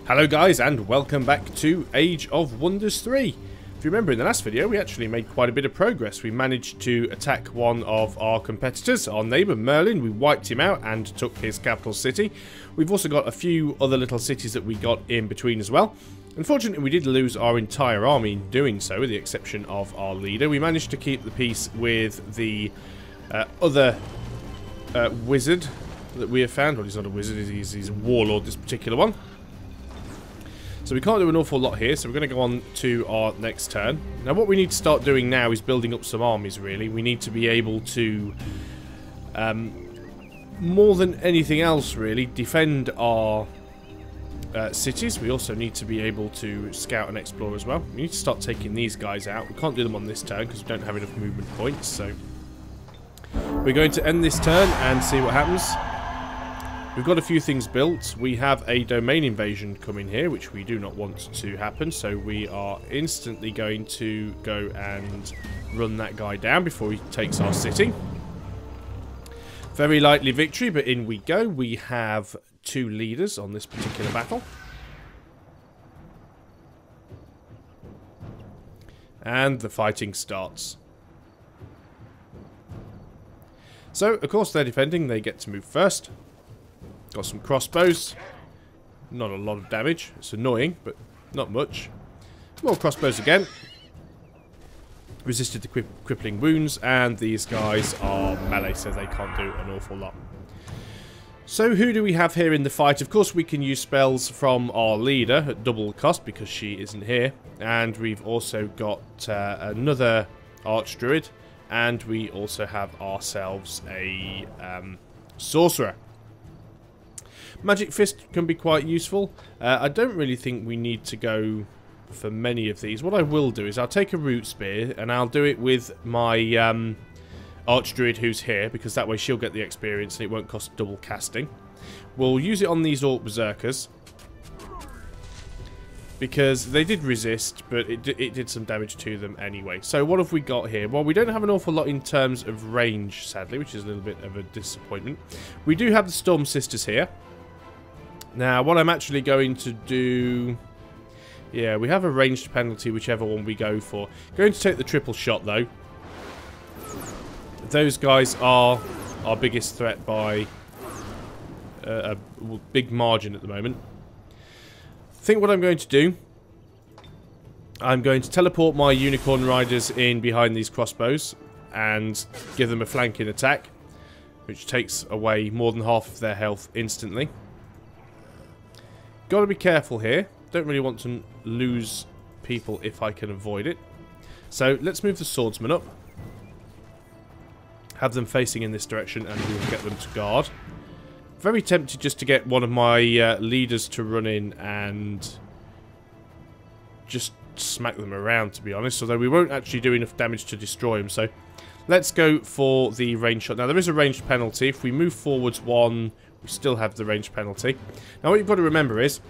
Hello guys, and welcome back to Age of Wonders 3. If you remember in the last video, we actually made quite a bit of progress. We managed to attack one of our competitors, our neighbour Merlin. We wiped him out and took his capital city. We've also got a few other little cities that we got in between as well. Unfortunately, we did lose our entire army in doing so, with the exception of our leader. We managed to keep the peace with the other wizard that we have found. Well, he's not a wizard, he's a warlord, this particular one. So we can't do an awful lot here, so we're going to go on to our next turn. Now what we need to start doing now is building up some armies, really. We need to be able to, more than anything else really, defend our cities. We also need to be able to scout and explore as well. We need to start taking these guys out. We can't do them on this turn because we don't have enough movement points, so we're going to end this turn and see what happens. We've got a few things built. We have a domain invasion coming here, which we do not want to happen, so we are instantly going to go and run that guy down before he takes our city. Very likely victory, but in we go. We have 2 leaders on this particular battle. And the fighting starts. So, of course, they're defending. They get to move first. Got some crossbows. Not a lot of damage. It's annoying, but not much. More crossbows again. Resisted the crippling wounds, and these guys are melee, so they can't do an awful lot. So who do we have here in the fight? Of course, we can use spells from our leader at double cost because she isn't here. And we've also got another Archdruid, and we also have ourselves a sorcerer. Magic Fist can be quite useful. I don't really think we need to go for many of these. What I will do is I'll take a Root Spear and I'll do it with my Archdruid who's here, because that way she'll get the experience and it won't cost double casting. We'll use it on these Orc Berserkers because they did resist, but it did some damage to them anyway. So what have we got here? Well, we don't have an awful lot in terms of range, sadly, which is a little bit of a disappointment. We do have the Storm Sisters here. Now, what I'm actually going to do... Yeah, we have a ranged penalty, whichever one we go for. Going to take the triple shot, though. Those guys are our biggest threat by a big margin at the moment. I think what I'm going to do... I'm going to teleport my Unicorn Riders in behind these crossbows and give them a flanking attack, which takes away more than half of their health instantly. Got to be careful here. Don't really want to lose people if I can avoid it. So let's move the swordsman up. Have them facing in this direction and we will get them to guard. Very tempted just to get one of my leaders to run in and just smack them around, to be honest. Although we won't actually do enough damage to destroy them. So let's go for the range shot. Now there is a ranged penalty. If we move forwards one... We still have the range penalty. Now what you've got to remember is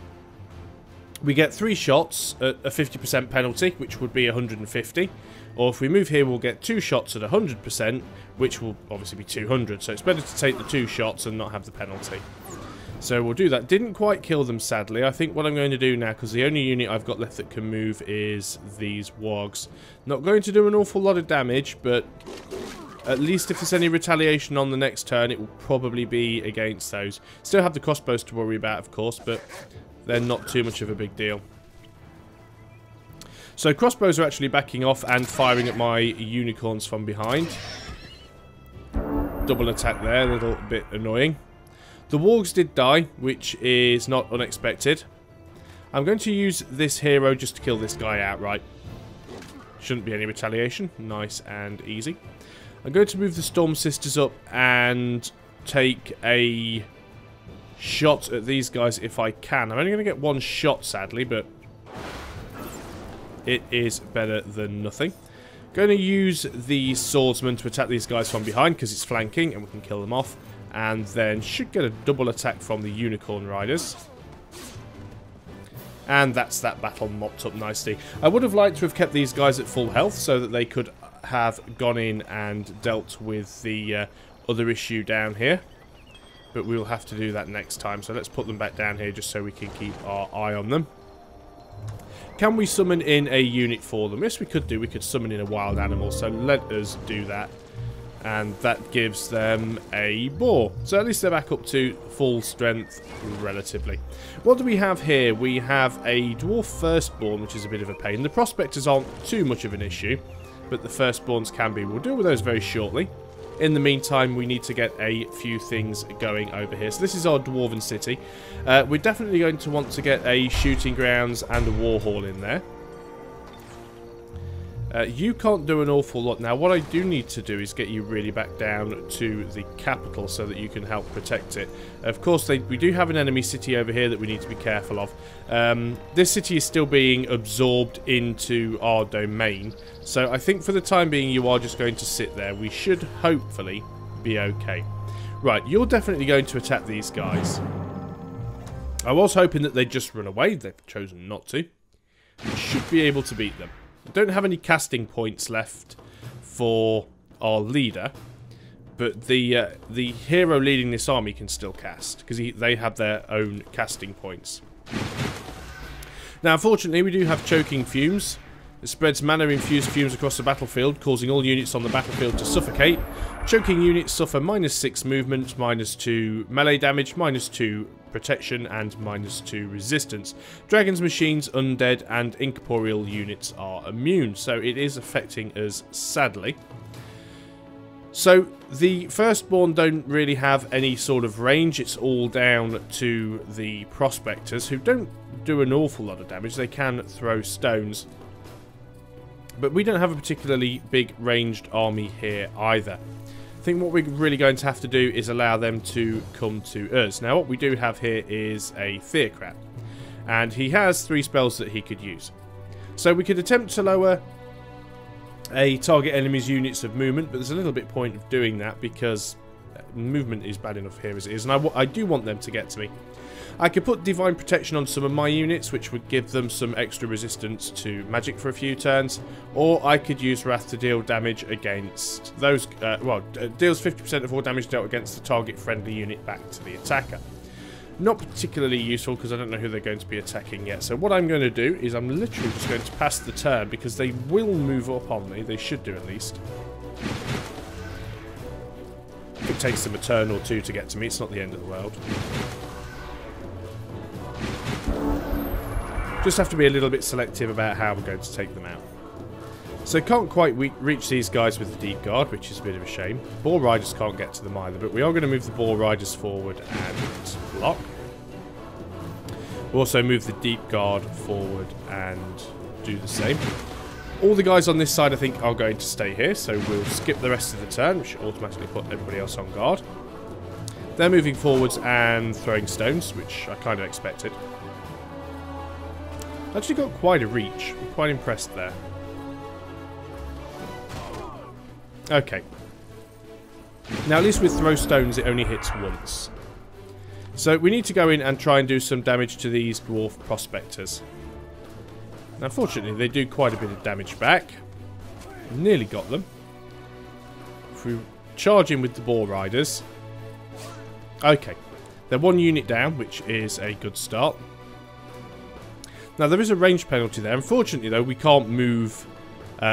we get 3 shots at a 50% penalty, which would be 150. Or if we move here, we'll get 2 shots at 100%, which will obviously be 200. So it's better to take the 2 shots and not have the penalty. So we'll do that. Didn't quite kill them, sadly. I think what I'm going to do now, because the only unit I've got left that can move is these wargs. Not going to do an awful lot of damage, but... At least if there's any retaliation on the next turn, it will probably be against those. Still have the crossbows to worry about, of course, but they're not too much of a big deal. So crossbows are actually backing off and firing at my unicorns from behind. Double attack there, a little bit annoying. The wargs did die, which is not unexpected. I'm going to use this hero just to kill this guy outright. Shouldn't be any retaliation. Nice and easy. I'm going to move the Storm Sisters up and take a shot at these guys if I can. I'm only going to get 1 shot, sadly, but it is better than nothing. Going to use the Swordsman to attack these guys from behind because it's flanking and we can kill them off. And then should get a double attack from the Unicorn Riders. And that's that battle mopped up nicely. I would have liked to have kept these guys at full health so that they could have gone in and dealt with the other issue down here. but we'll have to do that next time. So let's put them back down here just so we can keep our eye on them. Can we summon in a unit for them? Yes, we could do. We could summon in a wild animal, so let us do that. And that gives them a boar. So at least they're back up to full strength, relatively. What do we have here? We have a dwarf firstborn, which is a bit of a pain. The prospectors aren't too much of an issue, but the firstborns can be. We'll deal with those very shortly. In the meantime, we need to get a few things going over here. So this is our dwarven city. We're definitely going to want to get a shooting grounds and a war hall in there. You can't do an awful lot. Now, what I do need to do is get you really back down to the capital so that you can help protect it. Of course, we do have an enemy city over here that we need to be careful of. This city is still being absorbed into our domain. So I think for the time being, you are just going to sit there. We should hopefully be okay. Right, you're definitely going to attack these guys. I was hoping that they'd just run away. They've chosen not to. We should be able to beat them. I don't have any casting points left for our leader, but the hero leading this army can still cast, because they have their own casting points. Now, unfortunately, we do have choking fumes. It spreads mana-infused fumes across the battlefield, causing all units on the battlefield to suffocate. Choking units suffer -6 movement, -2 melee damage, -2 protection, and -2 resistance. Dragons, machines, undead, and incorporeal units are immune, so it is affecting us sadly. So the firstborn don't really have any sort of range. It's all down to the prospectors, who don't do an awful lot of damage. They can throw stones, but we don't have a particularly big ranged army here either. I think what we're really going to have to do is allow them to come to us. Now, what we do have here is a Theocrat, and he has 3 spells that he could use. So we could attempt to lower a target enemy's units of movement, but there's a little bit point of doing that because movement is bad enough here as it is, and I do want them to get to me. I could put Divine Protection on some of my units, which would give them some extra resistance to magic for a few turns, or I could use Wrath to deal damage against those, deals 50% of all damage dealt against the target friendly unit back to the attacker. Not particularly useful because I don't know who they're going to be attacking yet. So what I'm going to do is I'm literally just going to pass the turn, because they will move up on me. They should do at least. If it takes them a turn or two to get to me, it's not the end of the world. Just have to be a little bit selective about how we're going to take them out. So can't quite reach these guys with the Deep Guard, which is a bit of a shame. Boar Riders can't get to them either, but we are going to move the Boar Riders forward and block. We'll also move the Deep Guard forward and do the same. All the guys on this side, I think, are going to stay here, so we'll skip the rest of the turn, which should automatically put everybody else on guard. They're moving forwards and throwing stones, which I kind of expected. Actually got quite a reach. I'm quite impressed there. Okay. Now, at least with throw stones, it only hits once. So we need to go in and try and do some damage to these dwarf prospectors. Now, unfortunately, they do quite a bit of damage back. Nearly got them. If we charge in with the Boar Riders. Okay. They're 1 unit down, which is a good start. Now, there is a range penalty there. Unfortunately, though, we can't move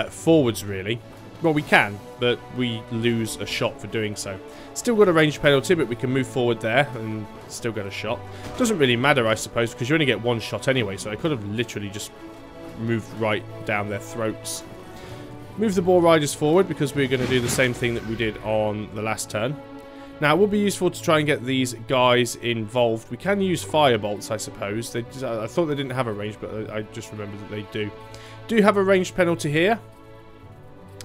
forwards, really. Well, we can, but we lose a shot for doing so. Still got a range penalty, but we can move forward there and still get a shot. Doesn't really matter, I suppose, because you only get 1 shot anyway, so I could have literally just moved right down their throats. Move the Boar Riders forward, because we're going to do the same thing that we did on the last turn. Now, it would be useful to try and get these guys involved. We can use Firebolts, I suppose. I thought they didn't have a range, but I just remembered that they do. Do have a range penalty here.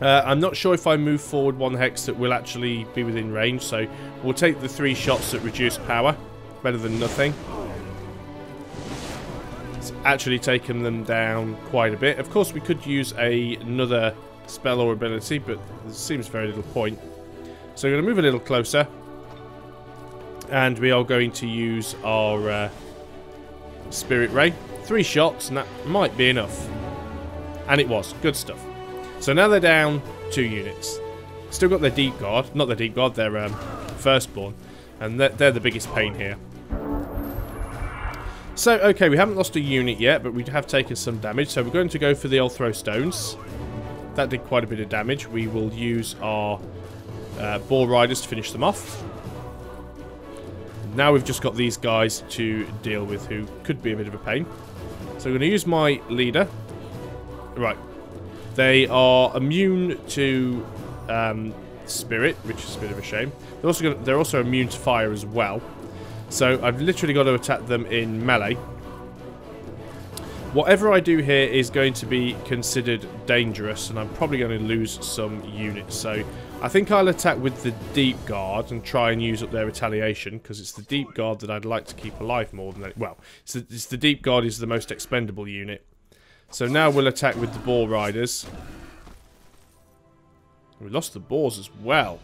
I'm not sure if I move forward 1 hex that will actually be within range, so we'll take the 3 shots at reduced power. Better than nothing. It's actually taken them down quite a bit. Of course, we could use another spell or ability, but there seems very little point. So we're going to move a little closer. And we are going to use our Spirit Ray. 3 shots, and that might be enough. And it was. Good stuff. So now they're down 2 units. Still got their Deep Guard. Not their Deep Guard, their Firstborn. And they're the biggest pain here. So, okay, we haven't lost a unit yet, but we have taken some damage. So we're going to go for the old throw stones. That did quite a bit of damage. We will use our boar riders to finish them off. Now we've just got these guys to deal with, who could be a bit of a pain. So I'm going to use my leader. Right. They are immune to spirit, which is a bit of a shame. They're also immune to fire as well. So I've literally got to attack them in melee. Whatever I do here is going to be considered dangerous, and I'm probably going to lose some units. So I think I'll attack with the Deep Guard and try and use up their retaliation, because it's the Deep Guard that I'd like to keep alive more than... Well, it's the Deep Guard is the most expendable unit. So now we'll attack with the Boar Riders. We lost the Boars as well.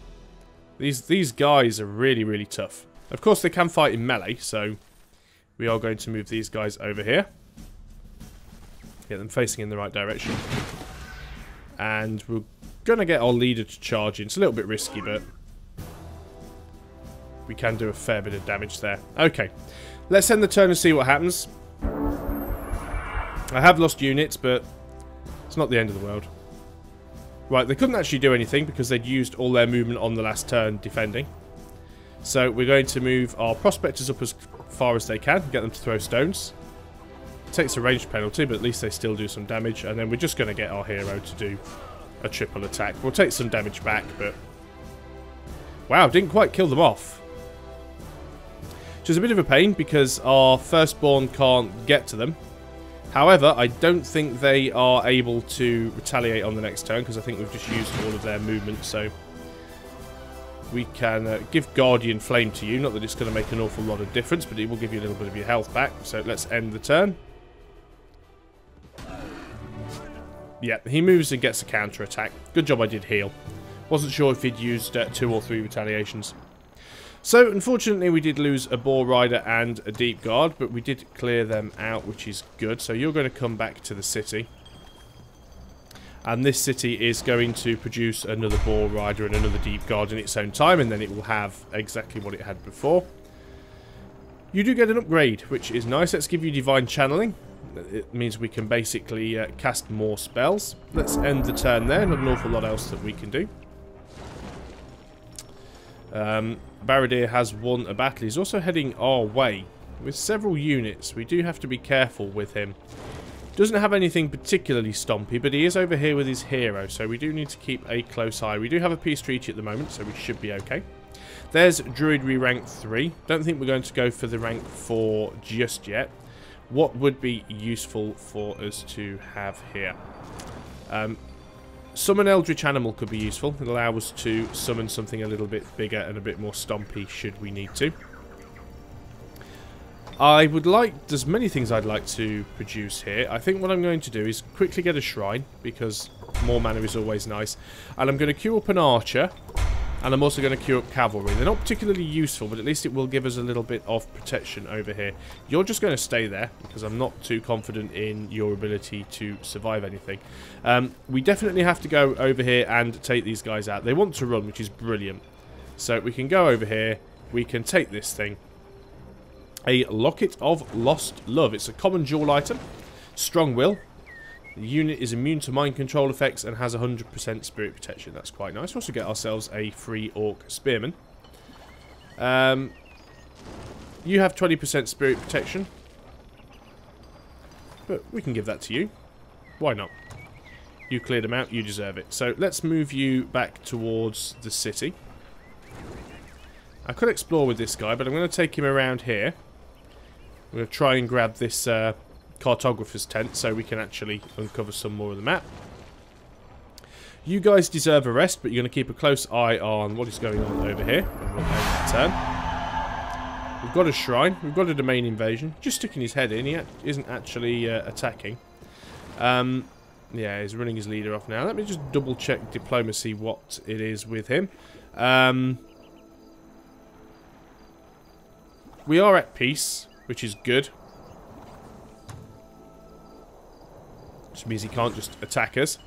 These guys are really, really tough. Of course, they can fight in melee, so we are going to move these guys over here. Get them facing in the right direction. And we're going to get our leader to charge in. It's a little bit risky, but we can do a fair bit of damage there. Okay, let's end the turn and see what happens. I have lost units, but it's not the end of the world. Right, they couldn't actually do anything because they'd used all their movement on the last turn defending. So we're going to move our prospectors up as far as they can, get them to throw stones. Takes a range penalty, but at least they still do some damage. And then we're just going to get our hero to do a triple attack. We'll take some damage back, but... Wow, didn't quite kill them off. Which is a bit of a pain because our firstborn can't get to them. However, I don't think they are able to retaliate on the next turn because I think we've just used all of their movement, so... We can give Guardian Flame to you. Not that it's going to make an awful lot of difference, but it will give you a little bit of your health back. So let's end the turn. Yeah, he moves and gets a counter attack. Good job I did heal. Wasn't sure if he'd used 2 or 3 retaliations. So, unfortunately, we did lose a Boar Rider and a Deep Guard, but we did clear them out, which is good. So you're going to come back to the city. And this city is going to produce another Boar Rider and another Deep Guard in its own time, and then it will have exactly what it had before. You do get an upgrade, which is nice. Let's give you Divine Channeling. It means we can basically cast more spells. Let's end the turn there. Not an awful lot else that we can do. Baradir has won a battle. He's also heading our way with several units. We do have to be careful with him. Doesn't have anything particularly stompy, but he is over here with his hero, so we do need to keep a close eye. We do have a peace treaty at the moment, so we should be okay. There's Druidry rank 3. Don't think we're going to go for the rank 4 just yet. What would be useful for us to have here? Summon Eldritch Animal could be useful. It'll allow us to summon something a little bit bigger and a bit more stompy should we need to. I would like... There's many things I'd like to produce here. I think what I'm going to do is quickly get a shrine, because more mana is always nice. And I'm going to queue up an archer, and I'm also going to queue up cavalry. They're not particularly useful, but at least it will give us a little bit of protection over here. You're just going to stay there, because I'm not too confident in your ability to survive anything. We definitely have to go over here and take these guys out. They want to run, which is brilliant. So we can go over here, we can take this thing. A Locket of Lost Love. It's a common jewel item. Strong Will. The unit is immune to mind control effects and has 100% spirit protection. That's quite nice. We also get ourselves a free Orc Spearman. You have 20% spirit protection. But we can give that to you. Why not? You cleared them out. You deserve it. So let's move you back towards the city. I could explore with this guy, but I'm going to take him around here. I'm going to try and grab this cartographer's tent so we can actually uncover some more of the map. You guys deserve a rest, but you're going to keep a close eye on what is going on over here. And we'll end the turn. We've got a shrine. We've got a domain invasion. Just sticking his head in. He isn't actually attacking. Yeah, he's running his leader off now. Let me just double check diplomacy what it is with him. We are at peace, which is good. Which means he can't just attack us.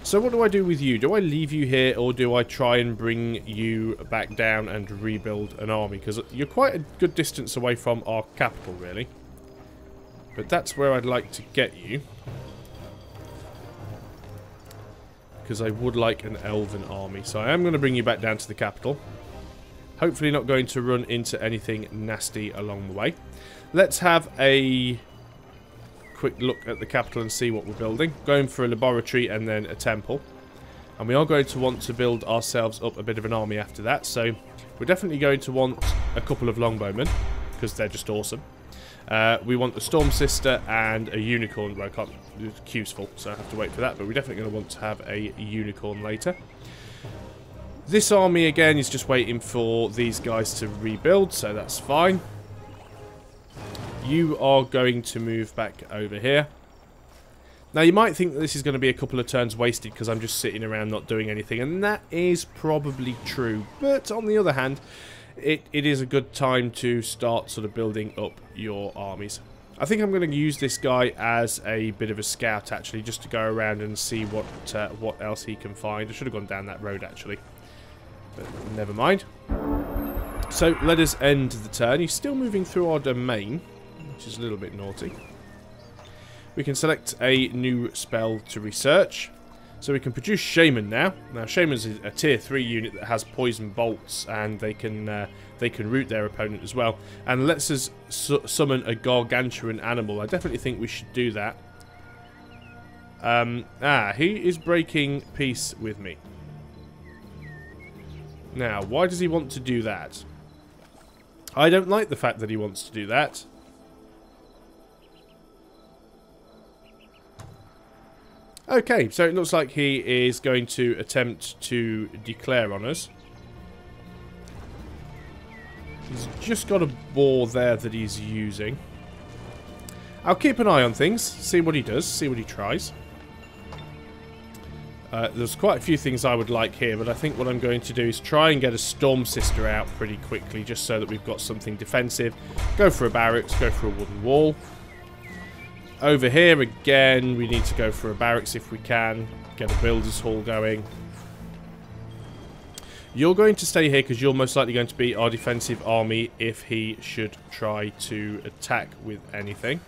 So what do I do with you? Do I leave you here, or do I try and bring you back down and rebuild an army? Because you're quite a good distance away from our capital, really. But that's where I'd like to get you. Because I would like an elven army. So I am going to bring you back down to the capital. Hopefully not going to run into anything nasty along the way. Let's have a quick look at the capital and see what we're building. Going for a laboratory and then a temple. And we are going to want to build ourselves up a bit of an army after that. So we're definitely going to want a couple of longbowmen, because they're just awesome. We want a Storm Sister and a Unicorn. Well, I can't, the queue's full, so I have to wait for that. But we're definitely going to want to have a Unicorn later. This army, again, is just waiting for these guys to rebuild, so that's fine. You are going to move back over here. Now, you might think that this is going to be a couple of turns wasted because I'm just sitting around not doing anything, and that is probably true. But on the other hand, it is a good time to start sort of building up your armies. I think I'm going to use this guy as a bit of a scout, actually, just to go around and see what else he can find. I should have gone down that road, actually. But never mind. So, let us end the turn. He's still moving through our domain, which is a little bit naughty. We can select a new spell to research. So we can produce Shaman now. Now Shaman's a tier 3 unit that has poison bolts, and they can root their opponent as well. And lets us summon a gargantuan animal. I definitely think we should do that. He is breaking peace with me. Now, why does he want to do that? I don't like the fact that he wants to do that. Okay, so it looks like he is going to attempt to declare on us. He's just got a boar there that he's using. I'll keep an eye on things, see what he does, see what he tries. There's quite a few things I would like here, but I think what I'm going to do is try and get a Storm Sister out pretty quickly, just so that we've got something defensive. Go for a barracks, go for a wooden wall. Over here, again, we need to go for a barracks if we can. Get a builder's hall going. You're going to stay here because you're most likely going to be our defensive army if he should try to attack with anything.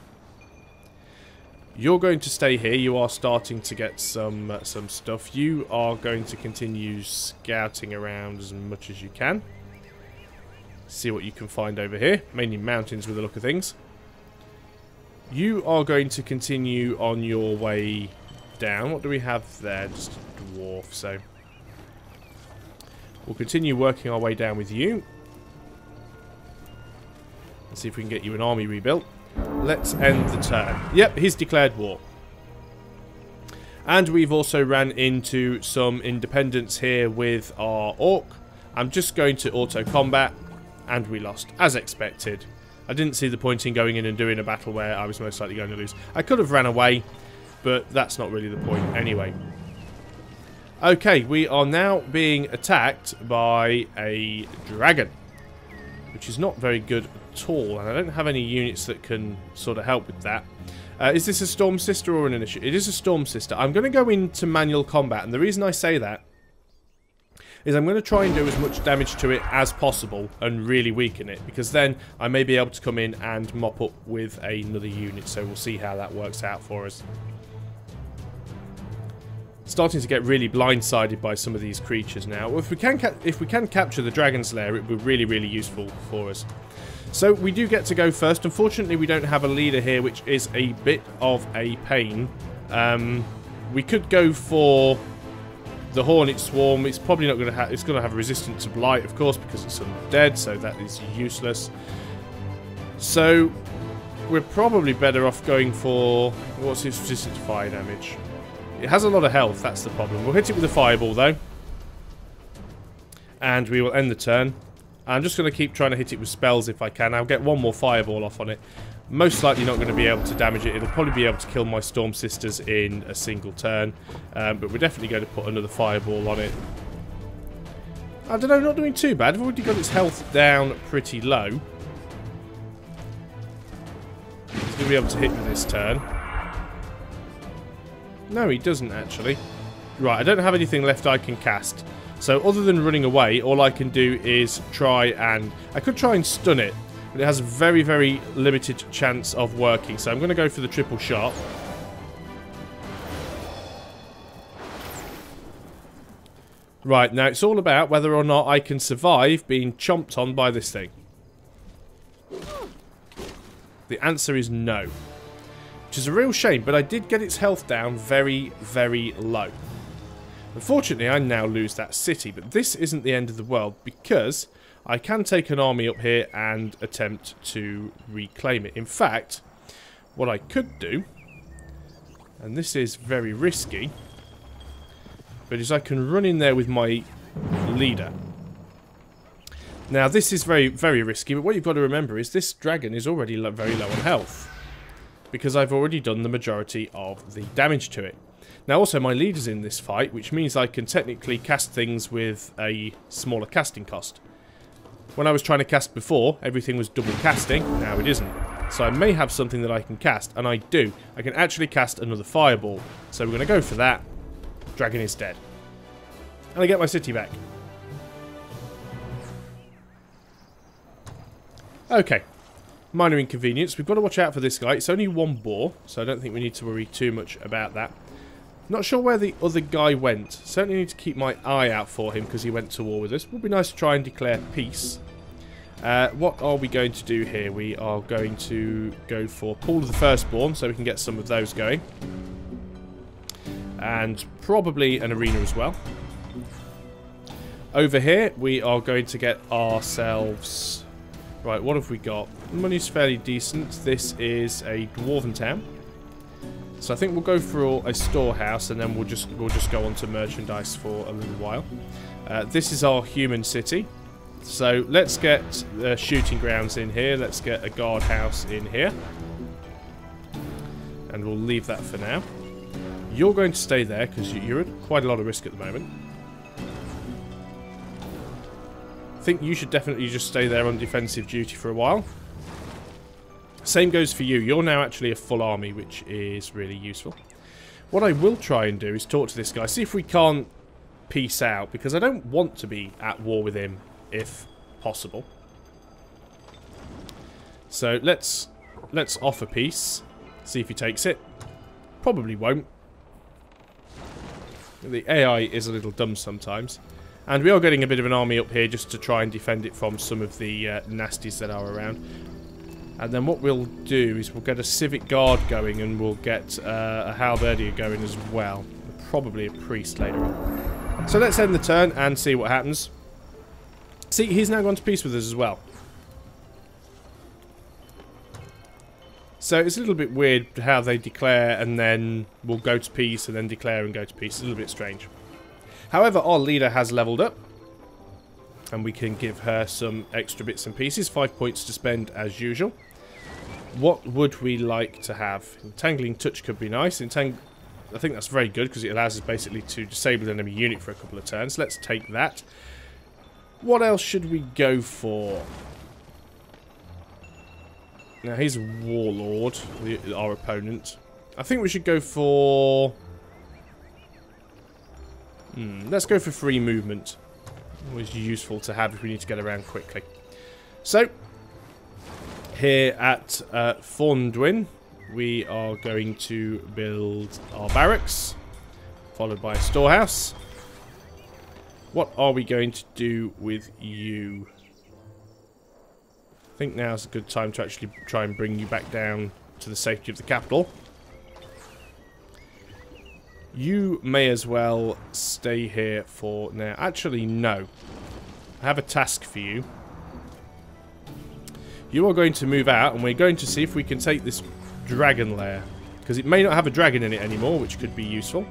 You're going to stay here. You are starting to get some stuff. You are going to continue scouting around as much as you can. See what you can find over here. Mainly mountains with the look of things. You are going to continue on your way down. What do we have there? Just a dwarf, so we'll continue working our way down with you. Let's see if we can get you an army rebuilt. Let's end the turn. Yep, he's declared war. And we've also ran into some independence here with our orc. I'm just going to auto-combat, and we lost, as expected. I didn't see the point in going in and doing a battle where I was most likely going to lose. I could have ran away, but that's not really the point anyway. Okay, we are now being attacked by a dragon, which is not very good at all, and I don't have any units that can sort of help with that. Is this a Storm Sister or an Initiate? It is a Storm Sister. I'm going to go into manual combat, and the reason I say that is I'm going to try and do as much damage to it as possible and really weaken it, because then I may be able to come in and mop up with another unit, so we'll see how that works out for us. Starting to get really blindsided by some of these creatures now. Well, if we can capture the Dragon's Lair, it would be really, really useful for us. So we do get to go first. Unfortunately, we don't have a leader here, which is a bit of a pain. We could go for the Hornet Swarm. It's probably not going to have. It's going to have resistance to blight, of course, because it's undead, so that is useless. So we're probably better off going for, what's its resistance to fire damage? It has a lot of health. That's the problem. We'll hit it with a fireball though, and we will end the turn. I'm just going to keep trying to hit it with spells if I can. I'll get one more fireball off on it. Most likely not going to be able to damage it. It'll probably be able to kill my Storm Sisters in a single turn. But we're definitely going to put another fireball on it. I don't know, not doing too bad. I've already got its health down pretty low. He's going to be able to hit me this turn. No, he doesn't actually. Right, I don't have anything left I can cast. So other than running away, all I can do is try and... I could try and stun it, but it has a very, very limited chance of working. So I'm going to go for the triple shot. Right, now it's all about whether or not I can survive being chomped on by this thing. The answer is no. Which is a real shame, but I did get its health down very, very low. Unfortunately, I now lose that city, but this isn't the end of the world because I can take an army up here and attempt to reclaim it. In fact, what I could do, and this is very risky, but is I can run in there with my leader. Now, this is very, very risky, but what you've got to remember is this dragon is already very low on health because I've already done the majority of the damage to it. Now, also, my leader's in this fight, which means I can technically cast things with a smaller casting cost. When I was trying to cast before, everything was double casting. Now it isn't. So I may have something that I can cast, and I do. I can actually cast another fireball. So we're going to go for that. Dragon is dead. And I get my city back. Okay. Minor inconvenience. We've got to watch out for this guy. It's only one boar, so I don't think we need to worry too much about that. Not sure where the other guy went. Certainly need to keep my eye out for him because he went to war with us. Would be nice to try and declare peace. What are we going to do here? We are going to go for Pool of the Firstborn so we can get some of those going. And probably an arena as well. Over here we are going to get ourselves... Right, what have we got? Money's fairly decent. This is a dwarven town. So I think we'll go for a storehouse, and then we'll just go on to merchandise for a little while. This is our human city. So let's get shooting grounds in here. Let's get a guardhouse in here. And we'll leave that for now. You're going to stay there because you're at quite a lot of risk at the moment. I think you should definitely just stay there on defensive duty for a while. Same goes for you. You're now actually a full army, which is really useful. What I will try and do is talk to this guy, see if we can't peace out, because I don't want to be at war with him, if possible. So let's offer peace, see if he takes it. Probably won't. The AI is a little dumb sometimes. And we are getting a bit of an army up here just to try and defend it from some of the nasties that are around. And then what we'll do is we'll get a civic guard going, and we'll get a halberdier going as well. Probably a priest later on. So let's end the turn and see what happens. See, he's now gone to peace with us as well. So it's a little bit weird how they declare and then we'll go to peace and then declare and go to peace. It's a little bit strange. However, our leader has leveled up. And we can give her some extra bits and pieces. 5 points to spend as usual. What would we like to have? Entangling Touch could be nice. I think that's very good because it allows us basically to disable an enemy unit for a couple of turns. Let's take that. What else should we go for? Now, he's a warlord, our opponent. I think we should go for... let's go for free movement. Always useful to have if we need to get around quickly. So, here at Thorndwyn, we are going to build our barracks, followed by a storehouse. What are we going to do with you? I think now's a good time to actually try and bring you back down to the safety of the capital. You may as well stay here for now. Actually, no. I have a task for you. You are going to move out, and we're going to see if we can take this dragon lair. Because it may not have a dragon in it anymore, which could be useful.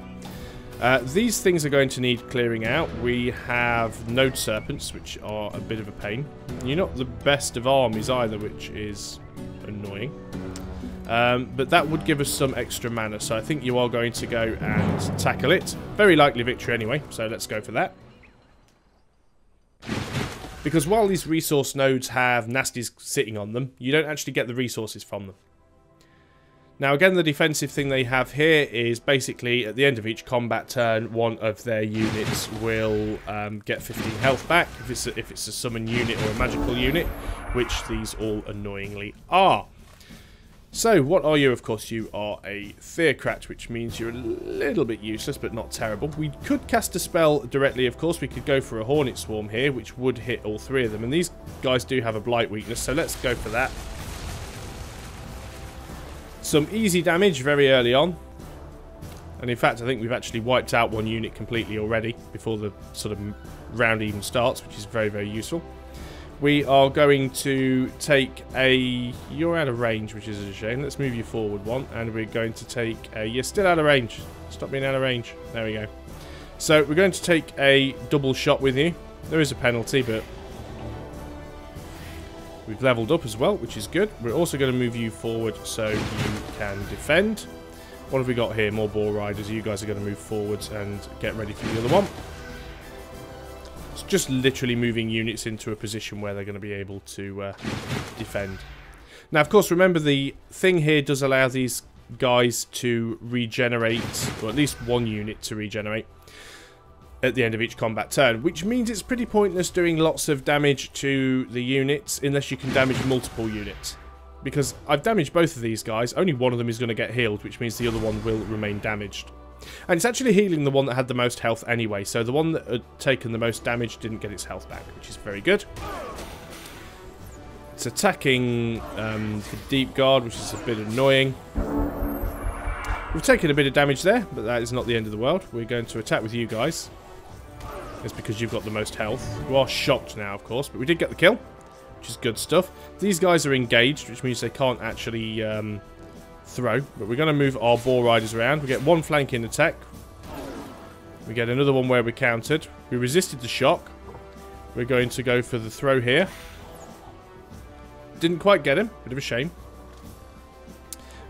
These things are going to need clearing out. We have node serpents, which are a bit of a pain. You're not the best of armies either, which is annoying. But that would give us some extra mana, so I think you are going to go and tackle it. Very likely victory anyway, so let's go for that. Because while these resource nodes have nasties sitting on them, you don't actually get the resources from them. Now again, the defensive thing they have here is basically at the end of each combat turn, one of their units will get 15 health back if it's a summon unit or a magical unit, which these all annoyingly are. So, what are you? Of course, you are a Theocrat, which means you're a little bit useless, but not terrible. We could cast a spell directly, of course. We could go for a Hornet Swarm here, which would hit all three of them. And these guys do have a Blight weakness, so let's go for that. Some easy damage very early on. And in fact, I think we've actually wiped out one unit completely already before the sort of round even starts, which is very, very useful. We are going to take a... You're out of range, which is a shame. Let's move you forward one. And we're going to take a... You're still out of range. Stop being out of range. There we go. So we're going to take a double shot with you. There is a penalty, but... We've leveled up as well, which is good. We're also going to move you forward so you can defend. What have we got here? More Boar Riders. You guys are going to move forwards and get ready for the other one. It's just literally moving units into a position where they're going to be able to defend. Now, of course, remember the thing here does allow these guys to regenerate, or at least one unit to regenerate at the end of each combat turn, which means it's pretty pointless doing lots of damage to the units unless you can damage multiple units. Because I've damaged both of these guys, only one of them is going to get healed, which means the other one will remain damaged. And it's actually healing the one that had the most health anyway, so the one that had taken the most damage didn't get its health back, which is very good. It's attacking the Deep Guard, which is a bit annoying. We've taken a bit of damage there, but that is not the end of the world. We're going to attack with you guys. It's because you've got the most health. You are shocked now, of course, but we did get the kill, which is good stuff. These guys are engaged, which means they can't actually throw. But we're going to move our Boar Riders around. We get one flanking attack. We get another one where we're countered. We resisted the shock. We're going to go for the throw here. Didn't quite get him. Bit of a shame.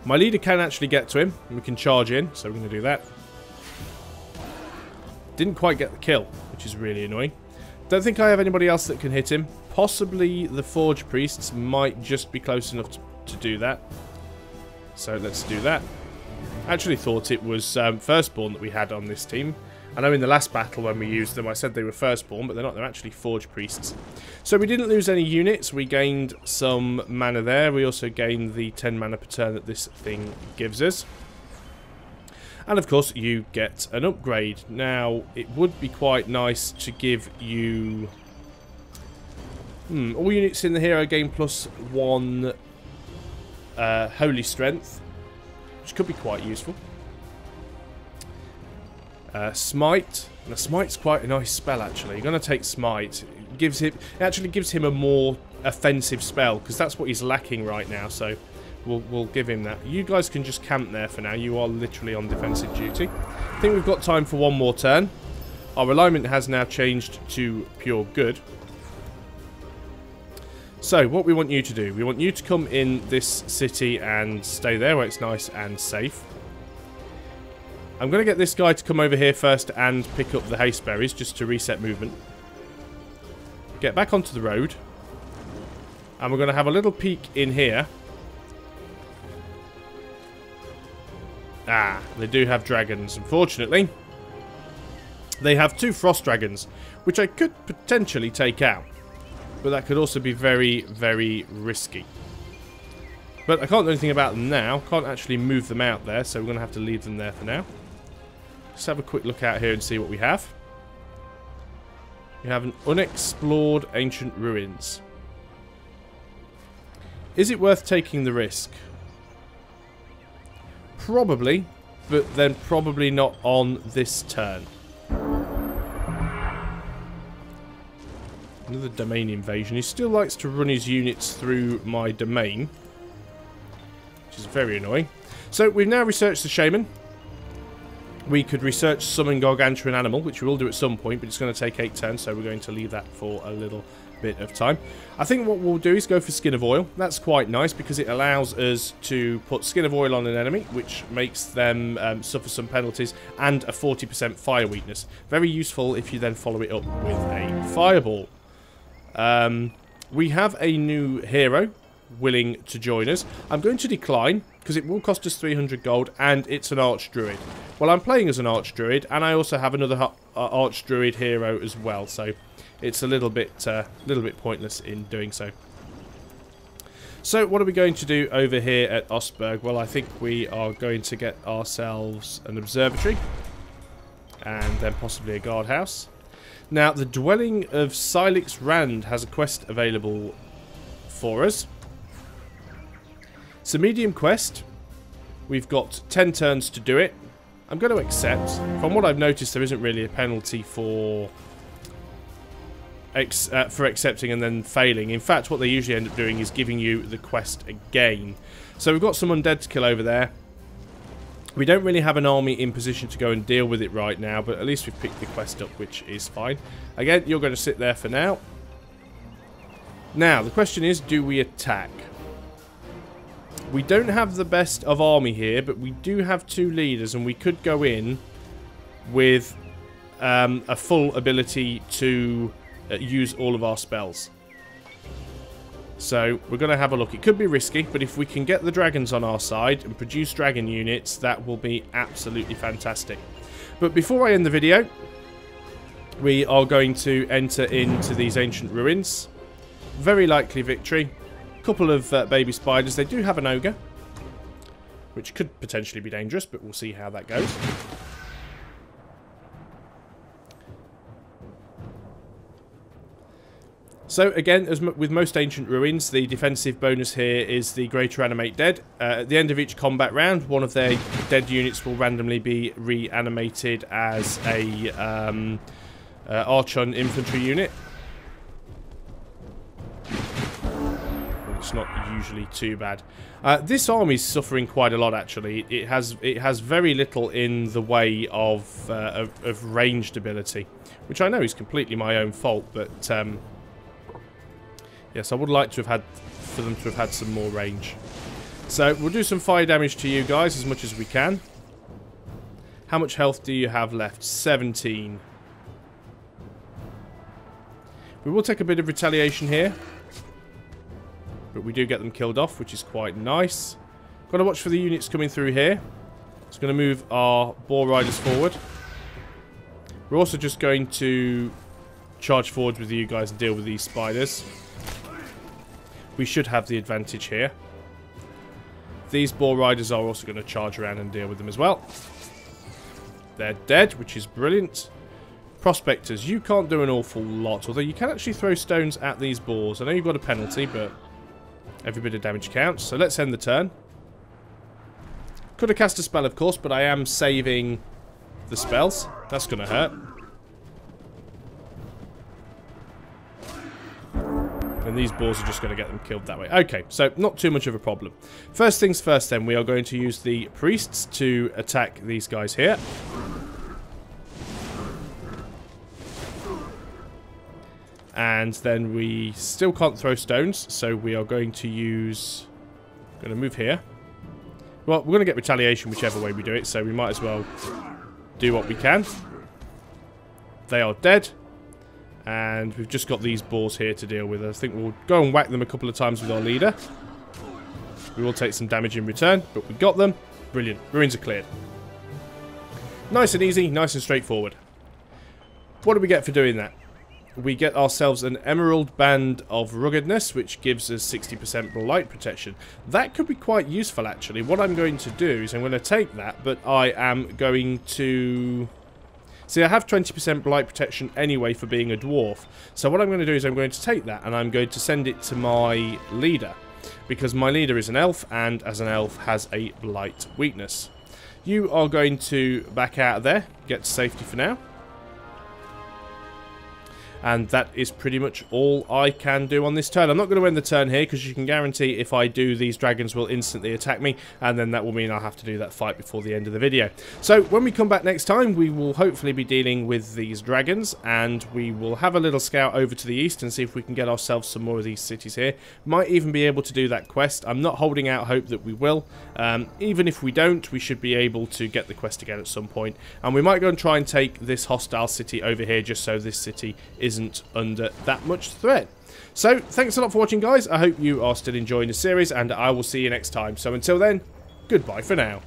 My leader can actually get to him, and we can charge in, so we're going to do that. Didn't quite get the kill, which is really annoying. Don't think I have anybody else that can hit him. Possibly the Forge Priests might just be close enough to do that. So let's do that. I actually thought it was Firstborn that we had on this team. I know in the last battle when we used them I said they were Firstborn, but they're not. They're actually Forge Priests. So we didn't lose any units. We gained some mana there. We also gained the 10 mana per turn that this thing gives us. And of course you get an upgrade. Now it would be quite nice to give you... all units in the hero gain +1 Holy Strength, which could be quite useful. Smite. Now, Smite's quite a nice spell, actually. You're going to take Smite. It actually gives him a more offensive spell, because that's what he's lacking right now, so we'll give him that. You guys can just camp there for now. You are literally on defensive duty. I think we've got time for one more turn. Our alignment has now changed to pure good. So, what we want you to do, we want you to come in this city and stay there where it's nice and safe. I'm going to get this guy to come over here first and pick up the haste berries just to reset movement. Get back onto the road. And we're going to have a little peek in here. Ah, they do have dragons, unfortunately. They have 2 frost dragons, which I could potentially take out. But that could also be very, very risky. But I can't do anything about them now. Can't actually move them out there, so we're going to have to leave them there for now. Let's have a quick look out here and see what we have. We have an unexplored ancient ruins. Is it worth taking the risk? Probably, but then probably not on this turn. Another domain invasion. He still likes to run his units through my domain, which is very annoying. So we've now researched the shaman. We could research summon gargantuan animal, which we will do at some point, but it's going to take 8 turns, so we're going to leave that for a little bit of time. I think what we'll do is go for Skin of Oil. That's quite nice because it allows us to put Skin of Oil on an enemy, which makes them suffer some penalties, and a 40% fire weakness. Very useful if you then follow it up with a Fireball. We have a new hero willing to join us. I'm going to decline because it will cost us 300 gold, and it's an Archdruid. Well, I'm playing as an Archdruid, and I also have another Archdruid hero as well, so it's a little bit pointless in doing so. So, what are we going to do over here at Osberg? Well, I think we are going to get ourselves an observatory, and then possibly a guardhouse. Now, the Dwelling of Silix Rand has a quest available for us. It's a medium quest. We've got 10 turns to do it. I'm going to accept. From what I've noticed, there isn't really a penalty for accepting and then failing. In fact, what they usually end up doing is giving you the quest again. So we've got some undead to kill over there. We don't really have an army in position to go and deal with it right now, but at least we've picked the quest up, which is fine. Again, you're going to sit there for now. Now, the question is, do we attack? We don't have the best of army here, but we do have 2 leaders, and we could go in with a full ability to use all of our spells. So, we're going to have a look. It could be risky, but if we can get the dragons on our side and produce dragon units, that will be absolutely fantastic. But before I end the video, we are going to enter into these ancient ruins. Very likely victory. Couple of baby spiders. They do have an ogre, which could potentially be dangerous, but we'll see how that goes. So again, as with most ancient ruins, the defensive bonus here is the Greater Animate Dead. At the end of each combat round, one of their dead units will randomly be reanimated as a Archon infantry unit. It's not usually too bad. This army is suffering quite a lot, actually. It has very little in the way of ranged ability, which I know is completely my own fault, but yes, I would like to have for them to have had some more range. So we'll do some fire damage to you guys as much as we can. How much health do you have left? 17. We will take a bit of retaliation here, but we do get them killed off, which is quite nice. Got to watch for the units coming through here. It's going to move our boar riders forward. We're also just going to charge forward with you guys and deal with these spiders. We should have the advantage here. These boar riders are also going to charge around and deal with them as well. They're dead, which is brilliant. Prospectors, you can't do an awful lot, although you can actually throw stones at these boars. I know you've got a penalty, but every bit of damage counts. So let's end the turn. Could have cast a spell, of course, but I am saving the spells. That's going to hurt. And these boars are just going to get them killed that way. Okay, so not too much of a problem. First things first then, we are going to use the priests to attack these guys here. And then we still can't throw stones, so we are going to use... I'm going to move here. Well, we're going to get retaliation whichever way we do it, so we might as well do what we can. They are dead. And we've just got these boars here to deal with. I think we'll go and whack them a couple of times with our leader. We will take some damage in return, but we got them. Brilliant. Ruins are cleared. Nice and easy, nice and straightforward. What do we get for doing that? We get ourselves an Emerald Band of Ruggedness, which gives us 60% blight protection. That could be quite useful, actually. What I'm going to do is I'm going to take that, but I am going to... See, I have 20% blight protection anyway for being a dwarf. So what I'm going to do is I'm going to take that and I'm going to send it to my leader. Because my leader is an elf, and as an elf has a blight weakness. You are going to back out of there, get to safety for now. And that is pretty much all I can do on this turn. I'm not going to end the turn here, because you can guarantee if I do, these dragons will instantly attack me. And then that will mean I'll have to do that fight before the end of the video. So, when we come back next time, we will hopefully be dealing with these dragons. And we will have a little scout over to the east and see if we can get ourselves some more of these cities here. Might even be able to do that quest. I'm not holding out hope that we will. Even if we don't, we should be able to get the quest again at some point. And we might go and try and take this hostile city over here, just so this city isn't under that much threat. So, thanks a lot for watching, guys. I hope you are still enjoying the series, and I will see you next time. So, until then, goodbye for now.